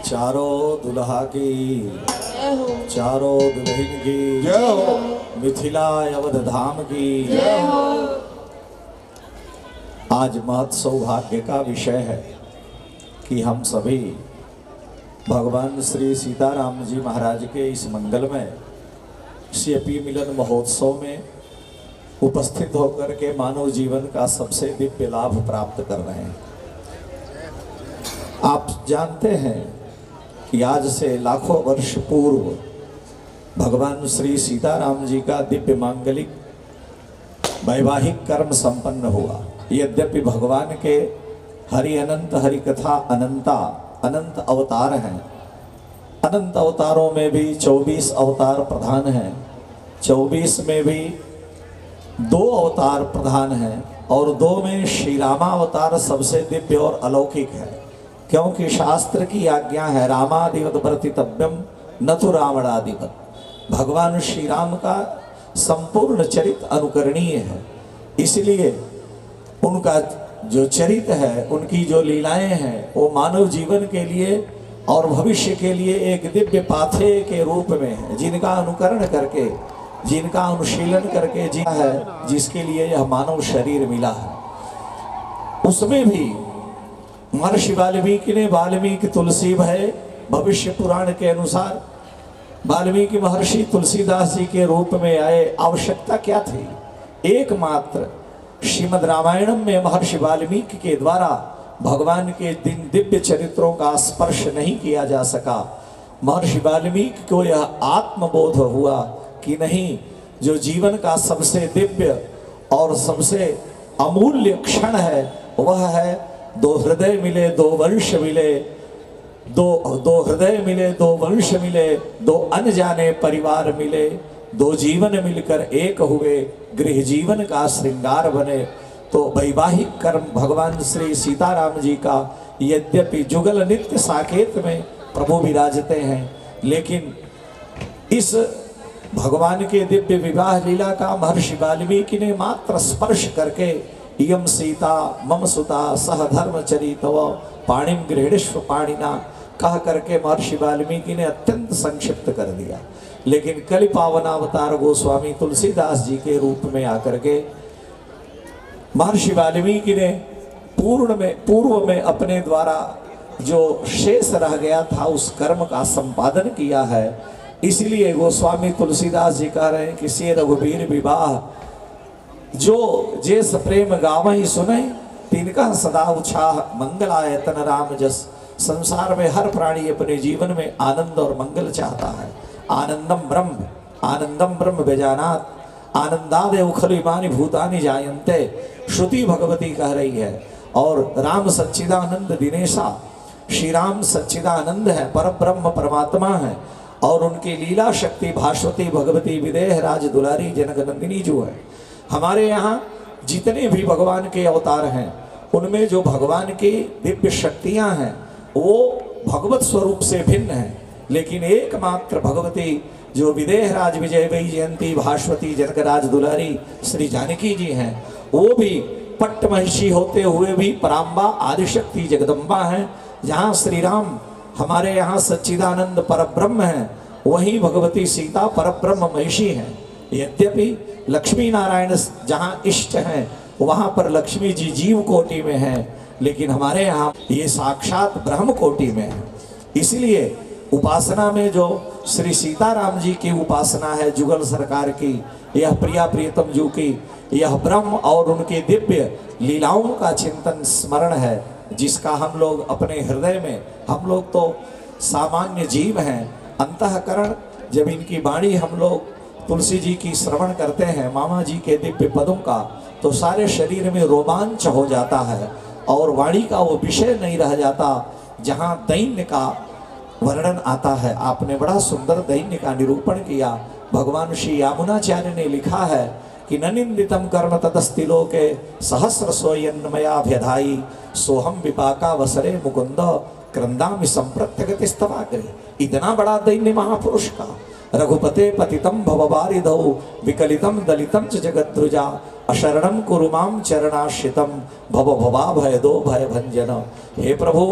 चारों दुल्हा की चारों दुल्हन की जय हो। मिथिला अवध धाम की जय हो। आज महत सौभाग्य का विषय है कि हम सभी भगवान श्री सीताराम जी महाराज के इस मंगलमय श्री मिलन महोत्सव में उपस्थित होकर के मानव जीवन का सबसे दिव्य लाभ प्राप्त कर रहे हैं। आप जानते हैं कि आज से लाखों वर्ष पूर्व भगवान श्री सीताराम जी का दिव्य मांगलिक वैवाहिक कर्म संपन्न हुआ। यद्यपि भगवान के हरि अनंत हरि कथा अनंत अवतार हैं, अनंत अवतारों में भी 24 अवतार प्रधान हैं, 24 में भी 2 अवतार प्रधान हैं और 2 में श्री रामावतार सबसे दिव्य और अलौकिक है। क्योंकि शास्त्र की आज्ञा है रामादिवत वर्तितव्यम न तो रावणादिवत। भगवान श्री राम का संपूर्ण चरित्र अनुकरणीय है, इसलिए उनका जो चरित्र है, उनकी जो लीलाएं हैं, वो मानव जीवन के लिए और भविष्य के लिए एक दिव्य पाथे के रूप में है, जिनका अनुकरण करके, जिनका अनुशीलन करके जिया है, जिसके लिए यह मानव शरीर मिला है। उसमें भी महर्षि वाल्मीकि ने वाल्मीकि तुलसी भय भविष्य पुराण के अनुसार वाल्मीकि महर्षि तुलसीदास जी के रूप में आए। आवश्यकता क्या थी? एकमात्र श्रीमद् रामायणम में महर्षि वाल्मीकि के द्वारा भगवान के दिव्य चरित्रों का स्पर्श नहीं किया जा सका। महर्षि वाल्मीकि को यह आत्मबोध हुआ कि नहीं, जो जीवन का सबसे दिव्य और सबसे अमूल्य क्षण है वह है 2 हृदय मिले 2 वंश मिले, 2 हृदय मिले 2 वंश मिले, 2 अनजाने परिवार मिले, 2 जीवन मिलकर एक हुए, गृह जीवन का श्रृंगार बने। तो वैवाहिक कर्म भगवान श्री सीताराम जी का यद्यपि जुगल नित्य साकेत में प्रभु विराजते हैं, लेकिन इस भगवान के दिव्य विवाह लीला का महर्षि वाल्मीकि ने मात्र स्पर्श करके इयम सीता मम सुता सह धर्मचरी तव पाणिम गृहणीष्व पाणिना कह करके महर्षि वाल्मीकि ने अत्यंत संक्षिप्त कर दिया। लेकिन कलि पावनावतार गोस्वामी तुलसीदास जी के रूप में आकर के महर्षि वाल्मीकि ने पूर्व में अपने द्वारा जो शेष रह गया था उस कर्म का संपादन किया है। इसलिए गोस्वामी तुलसीदास जी कह रहे हैं कि से रघुवीर विवाह जो जेस प्रेम गावहि सुनै तिनका सदा उत्साह मंगलायतन राम जस। संसार में हर प्राणी अपने जीवन में आनंद और मंगल चाहता है। आनंदम ब्रह्म बेजानात आनंदादेव खलु इमानि भूतानि जायन्ते, श्रुति भगवती कह रही है। और राम सच्चिदानंद दिनेशा, श्री राम सच्चिदानंद है, पर ब्रह्म परमात्मा है और उनकी लीला शक्ति भास्वती भगवती विदेह राज दुलारी जनक नंदिनी जो है। हमारे यहाँ जितने भी भगवान के अवतार हैं उनमें जो भगवान की दिव्य शक्तियाँ हैं वो भगवत स्वरूप से भिन्न हैं, लेकिन एकमात्र भगवती जो विदेह राज विजय वही जयंती भास्वती जनक राज दुलारी श्री जानकी जी हैं, वो भी पट्ट महिषी होते हुए भी पराम्बा आदिशक्ति जगदम्बा हैं। जहाँ श्री राम हमारे यहाँ सच्चिदानंद परब्रह्म हैं, वहीं भगवती सीता परब्रह्म महिषी हैं। यद्यपि लक्ष्मी नारायण जहाँ इष्ट हैं वहाँ पर लक्ष्मी जी जीव कोटि में हैं, लेकिन हमारे यहाँ ये साक्षात ब्रह्म कोटि में है। इसलिए उपासना में जो श्री सीताराम जी की उपासना है जुगल सरकार की, यह प्रिया प्रियतम जू की, यह ब्रह्म और उनके दिव्य लीलाओं का चिंतन स्मरण है, जिसका हम लोग अपने हृदय में, हम लोग तो सामान्य जीव हैं, अंतःकरण जब इनकी वाणी हम लोग तुलसी जी की श्रवण करते हैं, मामा जी के दिव्य पदों का, तो सारे शरीर में रोमांच हो जाता है और वाणी का वो विषय नहीं रह जाता जहाँ दैन्य का वर्णन आता है। आपने बड़ा सुंदर दैन्य का निरूपण किया। भगवान श्री यामुनाचार्य ने लिखा है कि न निंदितम कर्म ततस्ति लोके सहस्र सोयन्मयाभ्यधायी सोहम विपाका वसरे मुकुंद क्रंदामि संप्रत्यगतिस्तवाग्रे। इतना बड़ा दैन्य महापुरुष का रघुपते पतितम भवबारिधौ विकलितम दलितम च जगद्रुजा अशरणम कुरुमाम चरणाश्रितम भव भवा भय दो भय भंजन। हे प्रभु,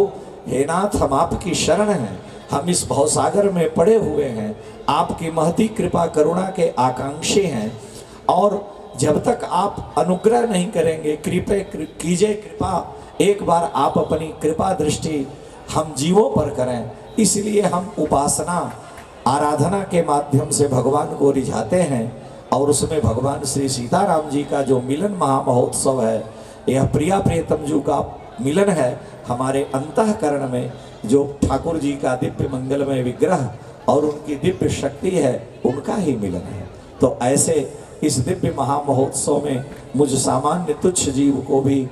हे नाथ हम आपकी शरण हैं, हम इस भवसागर में पड़े हुए हैं, आपकी महती कृपा करुणा के आकांक्षी हैं, और जब तक आप अनुग्रह नहीं करेंगे, कीजिए कृपा, एक बार आप अपनी कृपा दृष्टि हम जीवों पर करें। इसलिए हम उपासना आराधना के माध्यम से भगवान को रिझाते हैं, और उसमें भगवान श्री सीताराम जी का जो मिलन महामहोत्सव है, यह प्रिया प्रियतम जी का मिलन है। हमारे अंतःकरण में जो ठाकुर जी का दिव्य मंगलमय विग्रह और उनकी दिव्य शक्ति है, उनका ही मिलन है। तो ऐसे इस दिव्य महामहोत्सव में मुझ सामान्य तुच्छ जीव को भी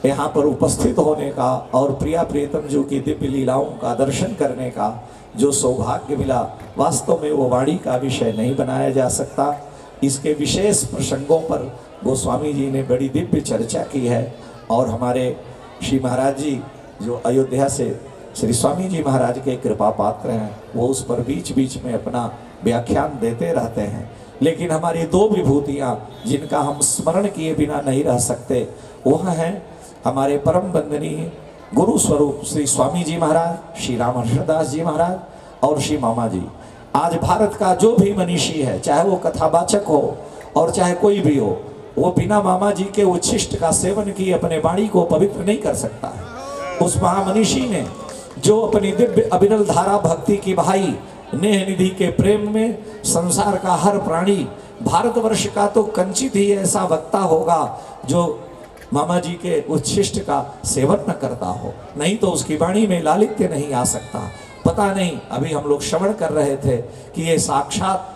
यहाँ पर उपस्थित होने का और प्रिया प्रियतम जी की दिव्य लीलाओं का दर्शन करने का जो सौभाग्य मिला, वास्तव में वो वाणी का विषय नहीं बनाया जा सकता। इसके विशेष प्रसंगों पर गोस्वामी जी ने बड़ी दिव्य चर्चा की है, और हमारे श्री महाराज जी जो अयोध्या से श्री स्वामी जी महाराज के कृपा पात्र हैं, वो उस पर बीच बीच में अपना व्याख्यान देते रहते हैं। लेकिन हमारी दो विभूतियाँ जिनका हम स्मरण किए बिना नहीं रह सकते, वह हैं हमारे परम वंदनीय गुरु स्वरूप श्री स्वामी जी महाराज, श्री रामहर्षदास जी महाराज और श्री मामा जी। आज भारत का जो भी मनीषी है, चाहे वो कथावाचक हो और चाहे कोई भी हो, वो बिना मामा जी के उच्छिष्ट का सेवन किए अपने वाणी को पवित्र नहीं कर सकता है। उस महामनीषी ने जो अपनी दिव्य अविरल धारा भक्ति की बहाई, नेह निधि के प्रेम में संसार का हर प्राणी, भारतवर्ष का तो कंचित ही ऐसा वक्ता होगा जो मामा जी के उच्छिष्ट का सेवन न करता हो, नहीं तो उसकी वाणी में लालित्य नहीं आ सकता। पता नहीं, अभी हम लोग श्रवण कर रहे थे कि ये साक्षात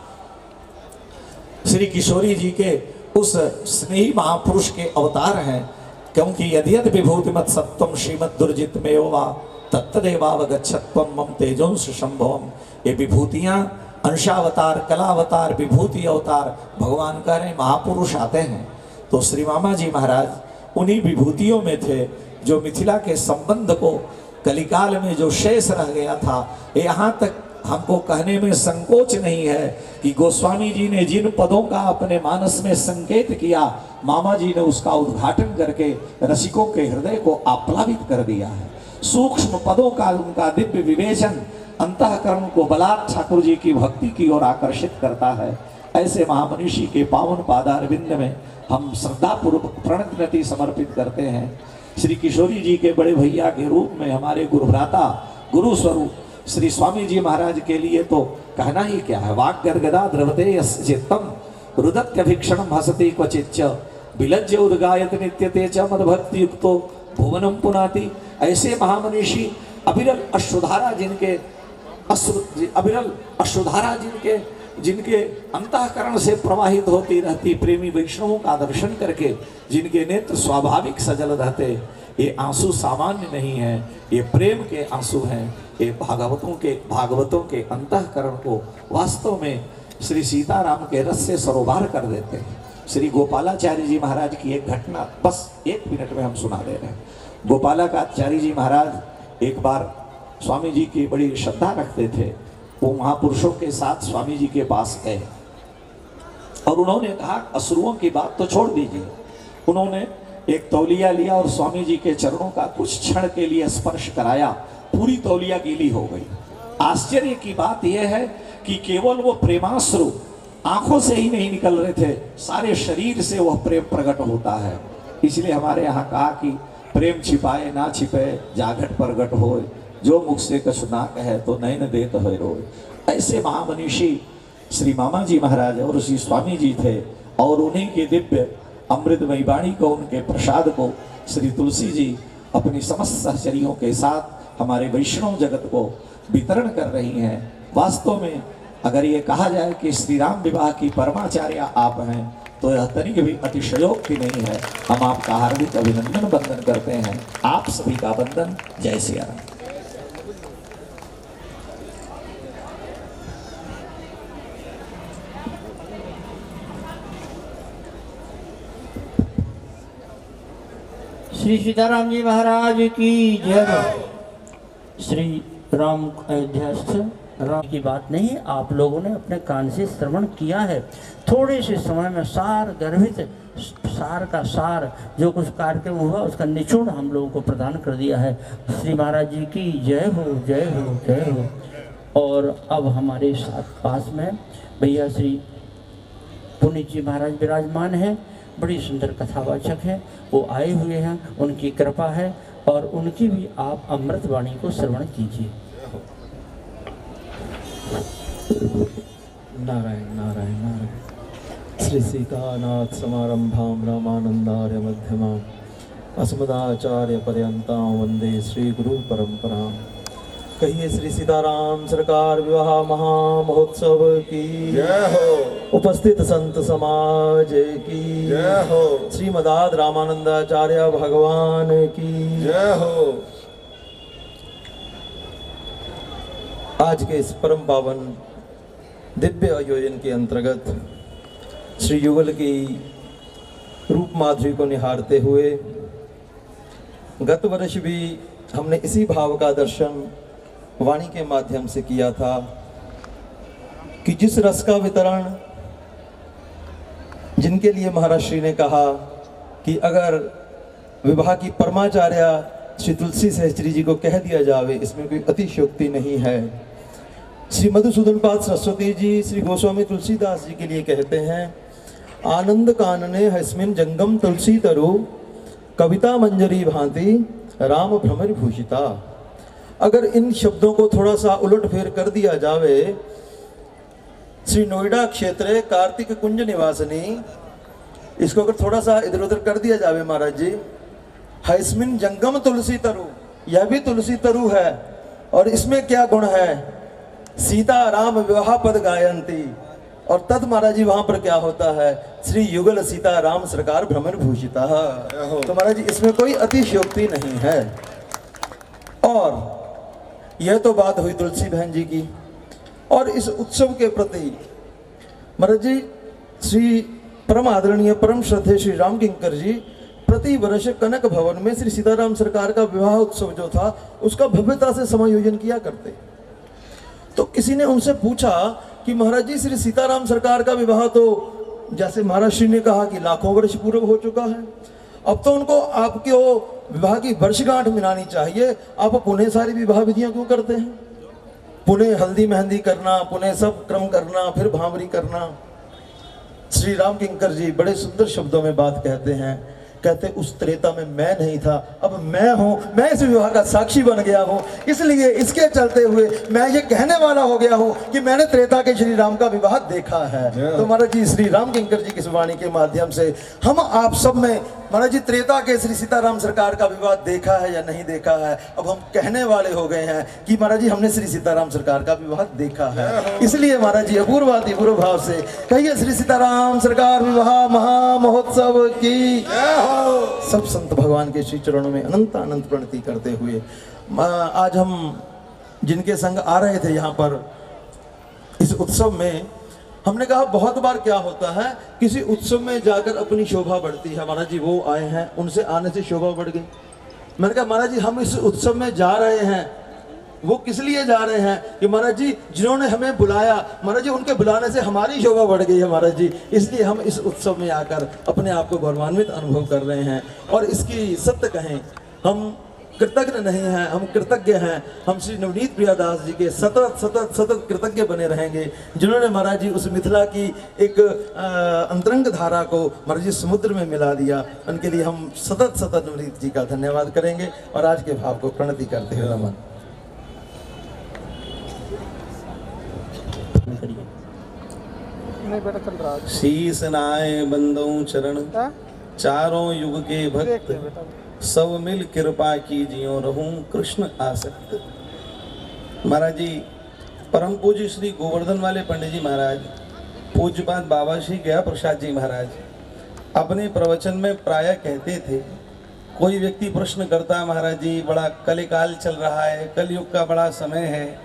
श्री किशोरी जी के उस स्नेही महापुरुष के अवतार हैं, क्योंकि यद्यद् विभूतिमत् सत्वम श्रीमद् दुर्जित में वा तत्तदेवावगच्छत्वम मम तेजोंस संभवम। ये विभूतियाँ अंशावतार, कलावतार, विभूति अवतार, भगवान कह रहे महापुरुष आते हैं। तो श्री मामा जी महाराज उन्हीं विभूतियों में थे जो मिथिला के संबंध को कलिकाल में जो शेष रह गया था। यहाँ तक हमको कहने में संकोच नहीं है कि गोस्वामी जी ने जिन पदों का अपने मानस में संकेत किया, मामा जी ने उसका उद्घाटन करके रसिकों के हृदय को आप्लावित कर दिया है। सूक्ष्म पदों का उनका दिव्य विवेचन अंतःकरण को बलात् ठाकुर जी की भक्ति की ओर आकर्षित करता है। ऐसे महामनीषी के पावन पादारविंद में हम श्रद्धापूर्वक प्रणति समर्पित करते हैं। श्री किशोरी जी के बड़े भैया के रूप में हमारे गुरुभ्राता गुरु स्वरूप श्री स्वामी जी महाराज के लिए तो कहना ही क्या है। वाक् गर्गदा द्रवते यस्य चित्तम रुदत्यभिक्षणम हसति क्वचिच्च विलज्य उद्गायत नित्यते च मद्भक्ति युक्तो भुवनम पुनाति। ऐसे महामनीषी अविरल अश्रुधारा जिनके अंतःकरण से प्रवाहित होती रहती प्रेमी वैष्णवों का दर्शन करके जिनके नेत्र स्वाभाविक सजल रहते, ये आंसू सामान्य नहीं है, ये प्रेम के आंसू हैं। ये भागवतों के अंतःकरण को वास्तव में श्री सीताराम के रस से सरोबार कर देते हैं। श्री गोपालाचार्य जी महाराज की एक घटना बस 1 मिनट में हम सुना दे रहे हैं। गोपालाचार्य जी महाराज एक बार स्वामी जी की बड़ी श्रद्धा रखते थे। वो महापुरुषों के साथ स्वामी जी के पास गए और उन्होंने कहा असुरों की बात तो छोड़ दीजिए। उन्होंने एक तौलिया लिया और स्वामी जी के चरणों का कुछ क्षण के लिए स्पर्श कराया, पूरी तौलिया गीली हो गई। आश्चर्य की बात यह है कि केवल वो प्रेमाश्रु आंखों से ही नहीं निकल रहे थे, सारे शरीर से वह प्रेम प्रकट होता है। इसलिए हमारे यहाँ कहा कि प्रेम छिपाए ना छिपे जाघट प्रगट होए, जो मुख से कछु ना कहे तो नयन देत है रोए। ऐसे महामनीषी श्री मामा जी महाराज और श्री स्वामी जी थे, और उन्हीं के दिव्य अमृतमयी वाणी को, उनके प्रसाद को श्री तुलसी जी अपनी समस्त सहचरियों के साथ हमारे वैष्णव जगत को वितरण कर रही हैं। वास्तव में अगर ये कहा जाए कि श्री राम विवाह की परमाचार्य आप हैं, तो यह तनिक भी अतिशयोक्ति नहीं है। हम आपका हार्दिक अभिनंदन वंदन करते हैं। आप सभी का वंदन। जय सिया राम। श्री सीताराम जी महाराज की जय। श्री राम अयोध्यास्थ राम की बात नहीं, आप लोगों ने अपने कान से श्रवण किया है। थोड़े से समय में सार गर्भित सार का सार, जो कुछ कार्यक्रम हुआ उसका निचोड़ हम लोगों को प्रदान कर दिया है। श्री महाराज जी की जय हो, जय हो, जय हो। और अब हमारे साथ पास में भैया श्री पुनीत जी महाराज विराजमान हैं, बड़ी सुंदर कथावाचक हैं, वो आए हुए हैं, उनकी कृपा है और उनकी भी आप अमृत वाणी को श्रवण कीजिए। नारायण नारायण नारायण। श्री सीतानाथ समारंभां रामानंदार्य मध्यमां अस्मदाचार्य पर्यंतां वंदे श्री गुरु परंपरां। कहिए श्री सीताराम सरकार विवाह महामहोत्सव की जय हो। उपस्थित संत समाज की जय हो। श्रीमदाद रामानंदाचार्य भगवान की जय हो। आज के इस परम पावन दिव्य आयोजन के अंतर्गत श्री युगल की रूप माधुरी को निहारते हुए गत वर्ष भी हमने इसी भाव का दर्शन वाणी के माध्यम से किया था कि जिस रस का वितरण जिनके लिए महाराज श्री ने कहा कि अगर विवाह की परमाचार्य श्री तुलसी सहस्त्री जी को कह दिया जावे, इसमें कोई अतिशयोक्ति नहीं है। श्री मधुसूदन पाद सरस्वती जी श्री गोस्वामी तुलसीदास जी के लिए कहते हैं, आनंद कानने हस्मिन जंगम तुलसी तरु कविता मंजरी भांति राम भ्रमर भूषिता। अगर इन शब्दों को थोड़ा सा उलट फेर कर दिया जावे, श्री नोएडा क्षेत्र कार्तिक कुंज निवासनी, इसको अगर थोड़ा सा इधर उधर कर दिया जावे महाराज जी, हस्मिन जंगम तुलसी तरु, यह भी तुलसी तरु है और इसमें क्या गुण है, सीता राम विवाह पद गायंती, और तद महाराज जी वहां पर क्या होता है, श्री युगल सीता राम सरकार भ्रमर भूषिता। तो महाराज जी इसमें कोई अतिशयोक्ति नहीं है। और यह तो बात हुई तुलसी बहन जी की। और इस उत्सव के प्रति महाराज जी श्री परम आदरणीय परम श्रद्धेय श्री राम किंकर जी प्रति वर्ष कनक भवन में श्री सीताराम सरकार का विवाह उत्सव जो था उसका भव्यता से समायोजन किया करते। तो किसी ने उनसे पूछा कि महाराज जी श्री सीताराम सरकार का विवाह तो जैसे महाराज श्री ने कहा कि लाखों वर्ष पूर्व हो चुका है, अब तो उनको आपके विवाह की वर्षगांठ मिलानी चाहिए, आप पुनः सारी विवाह विधियां क्यों करते हैं, पुनः हल्दी मेहंदी करना, पुनः सब क्रम करना, फिर भामरी करना। श्री राम किंकर जी बड़े सुंदर शब्दों में बात कहते हैं, कहते उस त्रेता में मैं नहीं था, अब मैं हूं, मैं इस विवाह का साक्षी बन गया हूं, इसलिए इसके चलते हुए मैं ये कहने वाला हो गया हूं कि मैंने त्रेता के श्री राम का विवाह देखा है। तो महाराज जी श्री राम किंकर जी की इस वाणी के माध्यम से हम आप सब में महाराज जी त्रेता के श्री सीताराम सरकार का विवाह देखा है या नहीं देखा है, अब हम कहने वाले हो गए हैं कि महाराज जी हमने श्री सीताराम सरकार का विवाह देखा है। इसलिए महाराज जी अपूर्वाति पूर्व भाव से कहिए श्री सीताराम सरकार विवाह महामहोत्सव की सब संत भगवान के श्री चरणों में अनंत अनंत प्रणति करते हुए आज हम जिनके संग आ रहे थे यहाँ पर इस उत्सव में, हमने कहा बहुत बार क्या होता है किसी उत्सव में जाकर अपनी शोभा बढ़ती है। महाराज जी वो आए हैं, उनसे आने से शोभा बढ़ गई। मैंने कहा महाराज जी हम इस उत्सव में जा रहे हैं, वो किस लिए जा रहे हैं कि महाराज जी जिन्होंने हमें बुलाया, महाराज जी उनके बुलाने से हमारी शोभा बढ़ गई है महाराज जी, इसलिए हम इस उत्सव में आकर अपने आप को गौरवान्वित अनुभव कर रहे हैं। और इसकी सत्य कहें हम कृतज्ञ नहीं हैं, हम कृतज्ञ हैं। हम श्री नवनीत प्रियादास जी के सतत सतत सतत कृतज्ञ बने रहेंगे, जिन्होंने महाराज जी उस मिथिला की एक अंतरंग धारा को महाराज जी समुद्र में मिला दिया। उनके लिए हम सतत सतत नवनीत जी का धन्यवाद करेंगे और आज के भाव को प्रणति करते हुए नमन। शीस नाय बंदों चरण चारों युग के भक्त, सब मिल कृपा की जियो रहूं कृष्ण आसक्त। महाराज जी परम पूज्य श्री गोवर्धन वाले पंडित जी महाराज, पूज्यपाद बाबा श्री गया प्रसाद जी महाराज अपने प्रवचन में प्रायः कहते थे, कोई व्यक्ति प्रश्न करता है महाराज जी बड़ा कलिकाल चल रहा है, कलयुग का बड़ा समय है,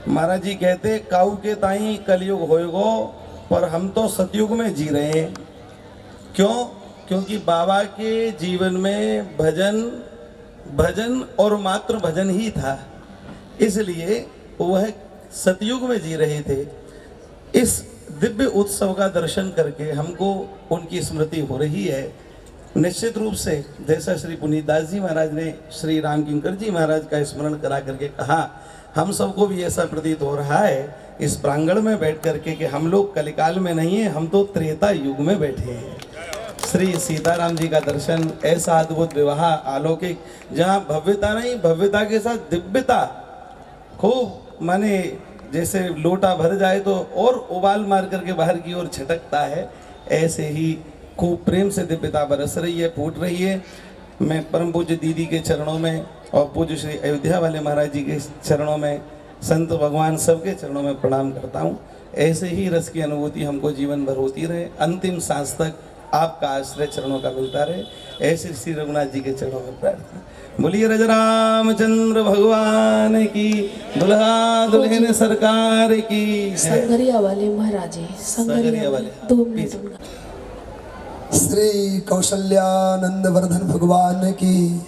महाराज जी कहते काऊ के ताई कलयुग होएगो, पर हम तो सतयुग में जी रहे हैं। क्यों? क्योंकि बाबा के जीवन में भजन और मात्र भजन ही था, इसलिए वह सतयुग में जी रहे थे। इस दिव्य उत्सव का दर्शन करके हमको उनकी स्मृति हो रही है। निश्चित रूप से जैसा श्री पुनीतदास जी महाराज ने श्री राम किंकर जी महाराज का स्मरण करा करके कहा, हम सबको भी ऐसा प्रतीत हो रहा है इस प्रांगण में बैठ करके कि हम लोग कलिकाल में नहीं है, हम तो त्रेता युग में बैठे हैं। श्री सीताराम जी का दर्शन, ऐसा अद्भुत विवाह अलौकिक, जहाँ भव्यता नहीं, भव्यता के साथ दिव्यता खूब, माने जैसे लोटा भर जाए तो और उबाल मार करके बाहर की ओर छटकता है, ऐसे ही खूब प्रेम से दिव्यता बरस रही है, फूट रही है। मैं परम पूज्य दीदी के चरणों में और पूज्य श्री अयोध्या वाले महाराज जी के चरणों में, संत भगवान सबके चरणों में प्रणाम करता हूँ। ऐसे ही रस की अनुभूति हमको जीवन भर होती रहे, अंतिम सांस तक आपका आश्रय चरणों का मिलता रहे, ऐसे श्री रघुनाथ जी के चरणों में प्रार्थना। बोलिए राजा रामचंद्र भगवान की, दुल्हा दुल्हन सरकार की जय। संगरिया वाले महाराजे, संगरिया वाले 2 मिनट उनका। श्री कौशल्यानंद वर्धन भगवान की,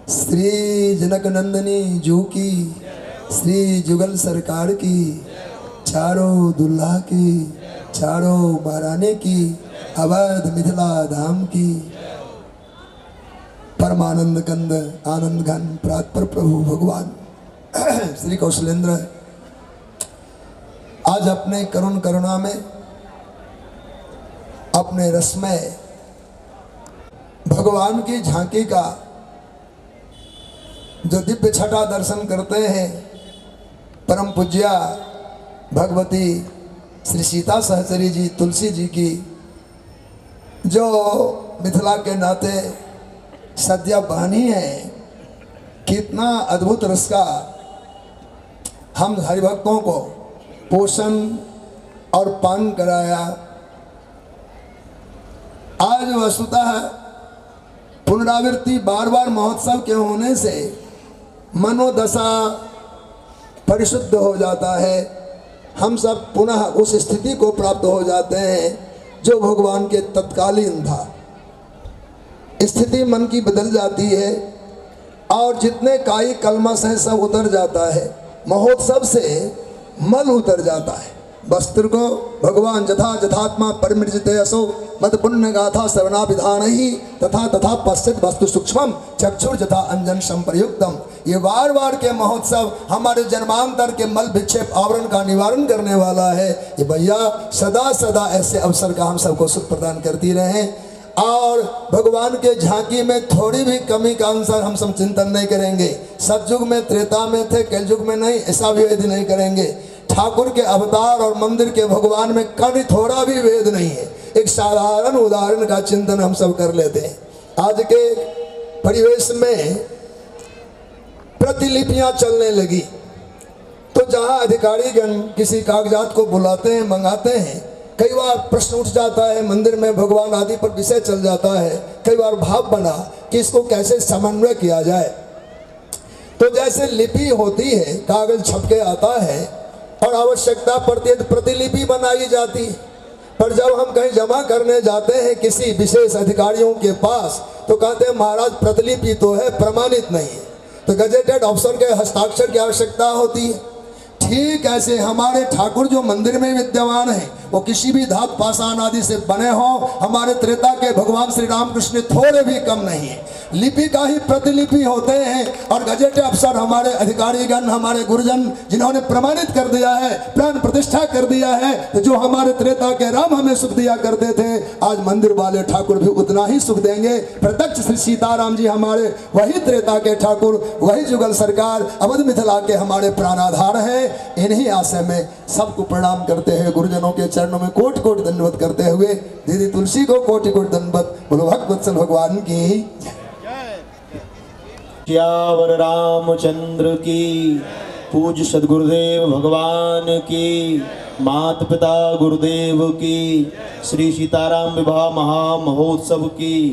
श्री जनक नंदनी जू की, श्री जुगल सरकार की, चारों दुल्हा की, चारों महारानी की, अवध मिथिला धाम की, परमानंद कंद आनंद घन प्रातपर प्रभु भगवान श्री कौशलेंद्र आज अपने करुण करुणा में, अपने रसमय भगवान की झांकी का जो दिव्य छटा दर्शन करते हैं, परम पूज्या भगवती श्री सीता सहचरी जी तुलसी जी की, जो मिथिला के नाते सद्या बहनी है, कितना अद्भुत रस का हम हरिभक्तों को पोषण और पान कराया। आज वस्तुतः पुनरावृत्ति बार बार महोत्सव के होने से मनोदशा परिशुद्ध हो जाता है, हम सब पुनः उस स्थिति को प्राप्त हो जाते हैं जो भगवान के तत्कालीन था। स्थिति मन की बदल जाती है और जितने काई कलमश हैं सब उतर जाता है, महोत्सव से मल उतर जाता है। वस्त्र को भगवान जथा जथात्मा परिमृजते असो मत पुण्य गाथा श्रवणा विधान ही तथा तथा पश्चित वस्तु सूक्ष्म चक्षुर जथा अंजन संप्रयुक्तम। ये बार बार के महोत्सव हमारे जन्मांतर के मल विक्षेप आवरण का निवारण करने वाला है। ये भैया सदा सदा ऐसे अवसर का हम सबको सुख प्रदान करती रहे और भगवान के झांकी में थोड़ी भी कमी का अनुसार हम सब चिंतन नहीं करेंगे। सतयुग में त्रेता में थे, कलयुग में नहीं, ऐसा भी वेद नहीं करेंगे। ठाकुर के अवतार और मंदिर के भगवान में कभी थोड़ा भी वेद नहीं है। एक साधारण उदाहरण का चिंतन हम सब कर लेते हैं। आज के परिवेश में प्रतिलिपियां चलने लगी, तो जहां अधिकारीगण किसी कागजात को बुलाते हैं, मंगाते हैं, कई बार प्रश्न उठ जाता है, मंदिर में भगवान आदि पर विषय चल जाता है, कई बार भाव बना कि इसको कैसे समन्वय किया जाए। तो जैसे लिपि होती है, कागज छप के आता है और आवश्यकता पड़ती है तो प्रतिलिपि बनाई जाती है, पर जब हम कहीं जमा करने जाते हैं किसी विशेष अधिकारियों के पास तो कहते हैं महाराज प्रतिलिपि तो है, प्रमाणित नहीं है, तो गजेटेड ऑफिसर के हस्ताक्षर की आवश्यकता होती है। ठीक ऐसे हमारे ठाकुर जो मंदिर में विद्यमान है वो किसी भी धातु पाषाण आदि से बने हो, हमारे त्रेता के भगवान श्री रामकृष्ण थोड़े भी कम नहीं है। लिपि का ही प्रतिलिपि होते हैं और गजेट अफसर हमारे अधिकारीगण, हमारे गुरुजन जिन्होंने प्रमाणित कर दिया है, प्राण प्रतिष्ठा कर दिया है, तो जो हमारे त्रेता के राम हमें सुख दिया करते थे, आज मंदिर वाले ठाकुर भी उतना ही सुख देंगे। प्रत्यक्ष श्री सीताराम जी हमारे वही त्रेता के ठाकुर, वही जुगल सरकार, अवध मिथिला के हमारे प्राणाधार है। इन्हीं आशय में सबको प्रणाम करते हैं, गुरुजनों के चरणों में कोटि कोटि दंडवत करते हुए दीदी तुलसी को कोटि कोटि दंडवत। बोलो भक्तवत्सल भगवान की श्यावर रामचंद्र की, पूज्य सदगुरुदेव भगवान की, माता पिता गुरुदेव की, श्री सीताराम विवाह महामहोत्सव की,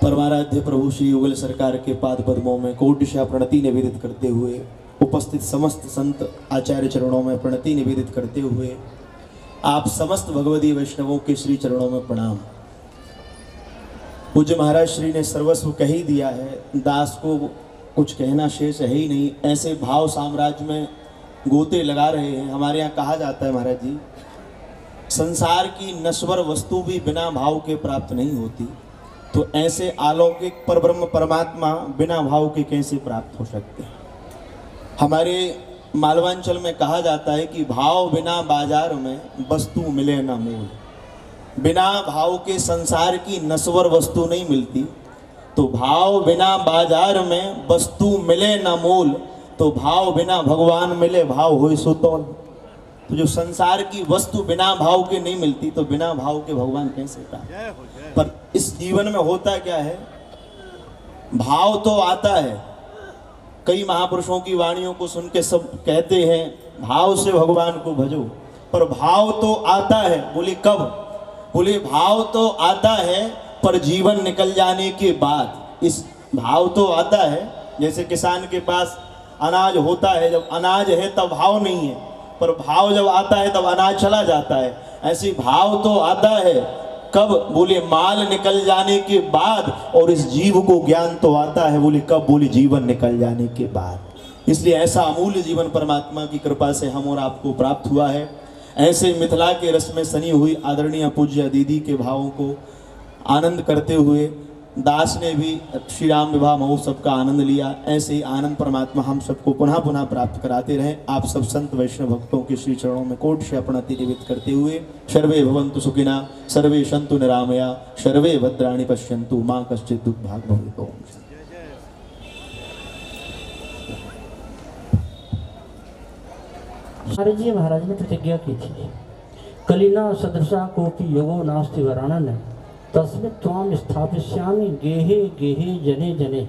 परमाराध्य प्रभु श्री युगल सरकार के पाद पद्मों में कोटिशा प्रणति निवेदित करते हुए, उपस्थित समस्त संत आचार्य चरणों में प्रणति निवेदित करते हुए, आप समस्त भगवती वैष्णवों के श्री चरणों में प्रणाम। पूज्य महाराज श्री ने सर्वस्व कह ही दिया है, दास को कुछ कहना शेष है ही नहीं। ऐसे भाव साम्राज्य में गोते लगा रहे हैं। हमारे यहाँ कहा जाता है महाराज जी, संसार की नश्वर वस्तु भी बिना भाव के प्राप्त नहीं होती, तो ऐसे अलौकिक परब्रह्म परमात्मा बिना भाव के कैसे प्राप्त हो सकते हैं। हमारे मालवांचल में कहा जाता है कि भाव बिना बाजार में वस्तु मिले न मूल। बिना भाव के संसार की नश्वर वस्तु नहीं मिलती, तो भाव बिना बाजार में वस्तु मिले न मूल, तो भाव बिना भगवान मिले भाव होई सो तौल। तो जो संसार की वस्तु बिना भाव के नहीं मिलती, तो बिना भाव के भगवान कैसे प्राप्त। पर इस जीवन में होता क्या है, भाव तो आता है। कई महापुरुषों की वाणियों को सुन के सब कहते हैं भाव से भगवान को भजो, पर भाव तो आता है। बोले कब? बोले भाव तो आता है पर जीवन निकल जाने के बाद। इस भाव तो आता है, जैसे किसान के पास अनाज होता है, जब अनाज है तब भाव नहीं है, पर भाव जब आता है तब अनाज चला जाता है। ऐसे भाव तो आता है कब? बोले माल निकल जाने के बाद। और इस जीव को ज्ञान तो आता है, बोले कब? बोले जीवन निकल जाने के बाद। इसलिए ऐसा अमूल्य जीवन परमात्मा की कृपा से हम और आपको प्राप्त हुआ है। ऐसे मिथिला के रस में सनी हुई आदरणीय पूज्य दीदी के भावों को आनंद करते हुए दास ने भी श्री राम विवाह महोत्सव का आनंद लिया। ऐसे ही आनंद परमात्मा हम सबको पुनः पुनः प्राप्त कराते रहें। आप सब संत वैष्णव भक्तों के श्री चरणों में कोट से अपनति निवेदित करते हुए सर्वे भवन्तु सुखिना, सर्वे सन्तु निरामया, सर्वे भद्राणि पश्यन्तु, मां कश्चित् दुर्भाग् भवेत्। ओम। महाराज ने प्रतिज्ञा की थी, कलिना सदृशा कोपि योगो नास्ति वरानन तस्मिन् त्वां स्थापयिष्यामि गेहे गेहे जने जने।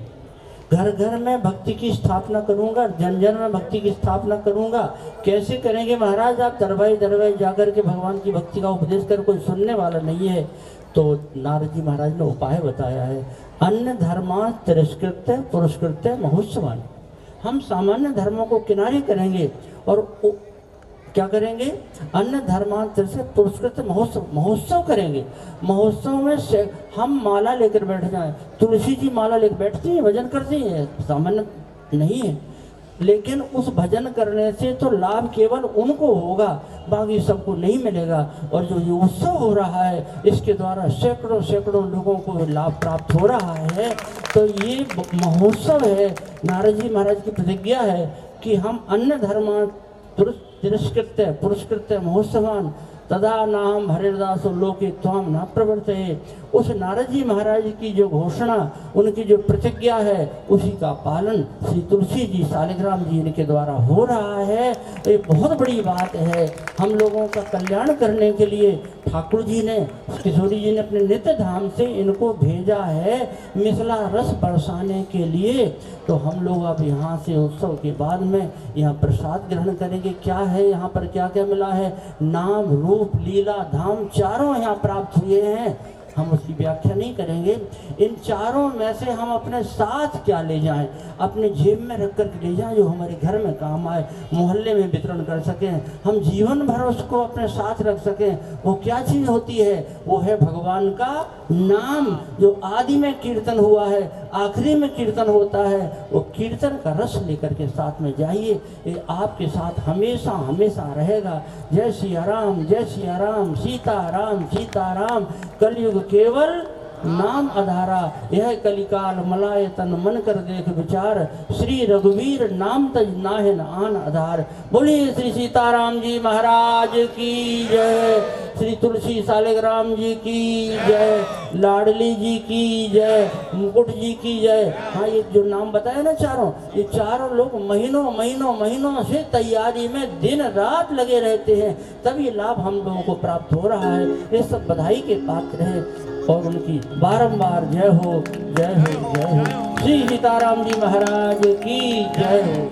घर घर में भक्ति की स्थापना करूंगा, जन जन में भक्ति की स्थापना करूंगा। कैसे करेंगे महाराज? आप दरबाई जाकर के भगवान की भक्ति का उपदेश कर, कोई सुनने वाला नहीं है। तो नारद जी महाराज ने उपाय बताया है, अन्य धर्मा तिरस्कृत्य पुरस्कृत्य महोत्सवान। हम सामान्य धर्मों को किनारे करेंगे और क्या करेंगे? अन्य धर्मांतर से पुरस्कृत महोत्सव करेंगे। महोत्सव में से हम माला लेकर बैठ जाएं। तुलसी जी माला लेकर बैठती है, भजन करती है, सामान्य नहीं है। लेकिन उस भजन करने से तो लाभ केवल उनको होगा, बाकी सबको नहीं मिलेगा। और जो ये उत्सव हो रहा है, इसके द्वारा सैकड़ों सैकड़ों लोगों को लाभ प्राप्त हो रहा है। तो ये महोत्सव है। नारद जी महाराज की प्रतिज्ञा है कि हम अन्य धर्म तिरस्कृत्य पुरस्कृत्य महोत्सवान तदा नाम हरिदासो लोके त्वाम न प्रवर्तये। उस नारद जी महाराज की जो घोषणा, उनकी जो प्रतिज्ञा है, उसी का पालन श्री तुलसी जी शालिग्राम जी इनके द्वारा हो रहा है। ये बहुत बड़ी बात है। हम लोगों का कल्याण करने के लिए ठाकुर जी ने, किशोरी जी ने अपने नित्य धाम से इनको भेजा है मिथिला रस बरसाने के लिए। तो हम लोग अब यहाँ से उत्सव के बाद में यहाँ प्रसाद ग्रहण करेंगे। क्या है यहाँ पर, क्या क्या मिला है? नाम रूप लीला धाम चारों यहाँ प्राप्त हुए हैं। हम उसकी व्याख्या नहीं करेंगे। इन चारों में से हम अपने साथ क्या ले जाएं, अपने जेब में रख कर ले जाएं, जो हमारे घर में काम आए, मोहल्ले में वितरण कर सकें, हम जीवन भर उसको अपने साथ रख सकें। वो क्या चीज़ होती है? वो है भगवान का नाम, जो आदि में कीर्तन हुआ है, आखिरी में कीर्तन होता है। वो कीर्तन का रस लेकर के साथ में जाइए, ये आपके साथ हमेशा हमेशा रहेगा। जय सिया राम, जय सिया राम, सीताराम सीताराम। कलयुग केवल नाम आधारा, यह कलिकाल मलाय तन मन कर देख विचार। श्री रघुवीर नाम तज नाहिन आन आधार। बोलिए श्री सीताराम जी महाराज की जय, श्री तुलसी शालिग्राम जी की जय, लाडली जी की जय, मुकुट जी की जय। हाँ, ये जो नाम बताया ना चारों, ये चारों लोग महीनों महीनों महीनों से तैयारी में दिन रात लगे रहते हैं, तब ये लाभ हम लोगों को प्राप्त हो रहा है। ये सब बधाई के पात्र है और उनकी बारंबार जय हो, जय हो, जय हो। श्री सीताराम जी महाराज की जय हो।